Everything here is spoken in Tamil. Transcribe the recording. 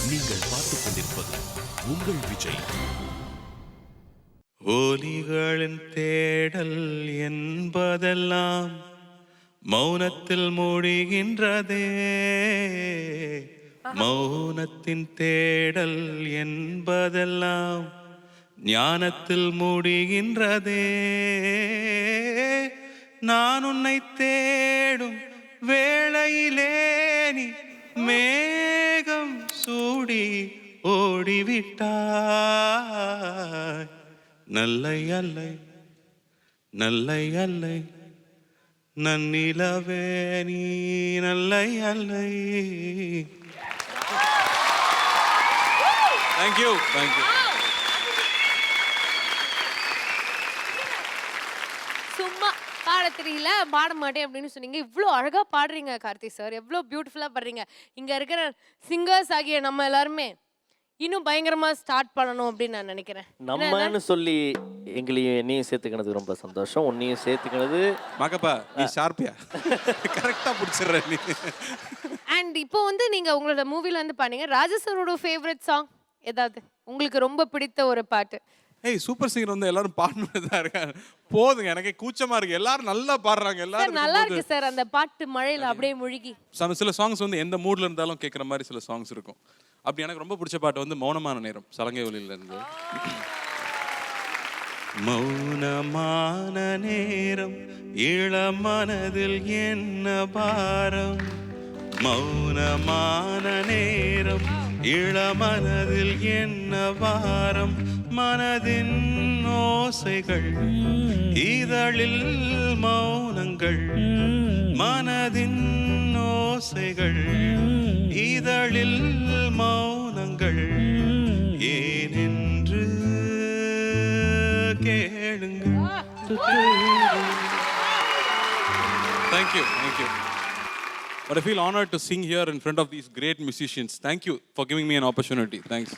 நீங்கள் பார்த்துக் கொண்டிருப்பது உங்கள் விஜய். ஒலிகளின் தேடல் என்பதெல்லாம் மௌனத்தில் மூழ்கின்றதே. மௌனத்தின் தேடல் என்பதெல்லாம் ஞானத்தில் மூழ்கின்றதே. நான் உன்னை தேடும் வேளையிலே நீ மேகம் சூடி ஓடிவிட்டாய். நல்லை அல்லை நல்லை அல்லை நன்னிலவே நீ நல்லை அல்லை. Thank you thank you. சும்மா பாட தெரியல பாட மாட்டேன் அப்படின்னு சொன்னீங்க. இவ்வளோ அழகா பாடுறீங்க கார்த்தி சார், எவ்வளோ பியூட்டிஃபுல்லா பாடுறீங்க. இங்க இருக்கிற சிங்கர்ஸ் ஆகிய நம்ம எல்லாருமே இன்னும் பயங்கரமா ஸ்டார்ட் பண்ணணும் அப்படின்னு நான் நினைக்கிறேன். நம்மன்னு சொல்லி எங்களையும் என்னையும் சேர்த்துக்கினது ரொம்ப சந்தோஷம். உன்னையும் சேர்த்துக்கினது மகப்பா நீ ஷார்ப்பியா கரெக்டா பிடிச்சிடுற நீ. அண்ட் இப்போ வந்து நீங்க உங்களோட மூவில வந்து பாடுங்க. ராஜா சாரோட ஃபேவரட் சாங் ஏதாவது உங்களுக்கு ரொம்ப பிடித்த ஒரு பாட்டு? ஏய் சூப்பர் சிங்கர் வந்து எல்லாரும் பாடணும்தான் இருக்காங்க. போதுங்க, எனக்கு கூச்சமா இருக்கு. எல்லாரும் நல்லா பாடுறாங்க. எல்லாரும் நல்லா இருக்கு சார் அந்த பாட்டு, மழையில அப்படியே முழுகி. சில சாங்ஸ் வந்து எந்த மூட்ல இருந்தாலும் கேட்குற மாதிரி சில சாங்ஸ் இருக்கும். அப்படி எனக்கு ரொம்ப பிடிச்ச பாட்டு வந்து மௌனமான நேரம், சலங்கை ஒலியில இருந்து. மௌனமான நேரம் இளமனதில் என்ன பாரம். மௌனமான நேரம் இளமனதில் என்ன பாரம். மனதின் ஓசைகள் இதழில் மௌனங்கள். மனதின் ஓசைகள் இதழில் மௌனங்கள். ஏனென்று கேளுங்கள். Thank you, thank you. But I feel honored to sing here in front of these great musicians. Thank you for giving me an opportunity. Thanks.